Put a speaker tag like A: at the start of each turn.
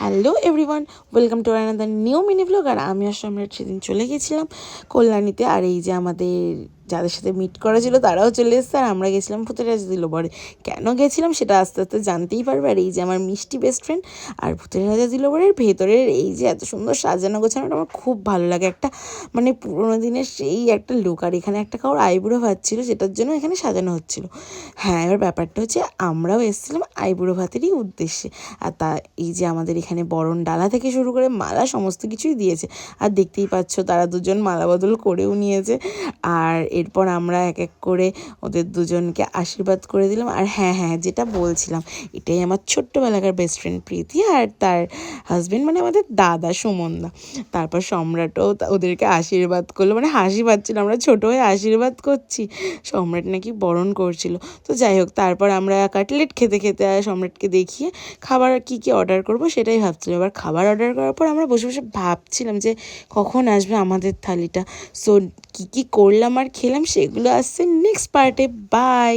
A: Hello everyone, welcome to another new mini blog. আর আমি আর সম্রাট সেদিন চলে গেছিলাম কল্যাণীতে। আর এই যে আমাদের যাদের সাথে মিট করা ছিল তারাও চলে এসেছে, আর আমরা গেছিলাম ভূতের রাজা দিল বরে। কেন গেছিলাম সেটা আস্তে আস্তে জানতেই পারবে। আর এই যে আমার মিষ্টি বেস্ট ফ্রেন্ড, আর ভূতের রাজা দিল বরের ভেতরের এই যে এত সুন্দর সাজানো গোছানোটা আমার খুব ভালো লাগে। একটা মানে পুরোনো দিনের সেই একটা লুক। আর এখানে একটা কারোর আইবুড়ো ভাত ছিল, যেটার জন্য এখানে সাজানো হচ্ছিল। হ্যাঁ, এবার ব্যাপারটা হচ্ছে আমরাও এসেছিলাম আইবুড়ো ভাতেরই উদ্দেশ্যে। আর তা এই যে আমাদের এখানে বরণ ডালা থেকে শুরু করে মালা সমস্ত কিছুই দিয়েছে। আর দেখতেই পাচ্ছ তারা দুজন মালা বদল করেও নিয়েছে। আর এরপর আমরা এক এক করে ওদের দুজনকে আশীর্বাদ করে দিলাম। আর হ্যাঁ হ্যাঁ, যেটা বলছিলাম, এটাই আমার ছোট্টবেলাকার বেস্ট ফ্রেন্ড প্রীতি আর তার হাজবেন্ড, মানে আমাদের দাদা সুমনদা। তারপর সম্রাটও ওদেরকে আশীর্বাদ করলো, মানে হাসি পাচ্ছিল, আমরা ছোটো হয়ে আশীর্বাদ করছি, সম্রাট নাকি বরণ করছিল। তো যাই হোক, তারপর আমরা কাটলেট খেতে খেতে সম্রাটকে দেখিয়ে খাবার কি কি অর্ডার করব সেটাই ভাবছিলাম। এবার খাবার অর্ডার করার পর আমরা বসে বসে ভাবছিলাম যে কখন আসবে আমাদের থালিটা। সো কী কী করলাম আর খেলাম সেগুলো আসছে নেক্সট পার্টে। বাই।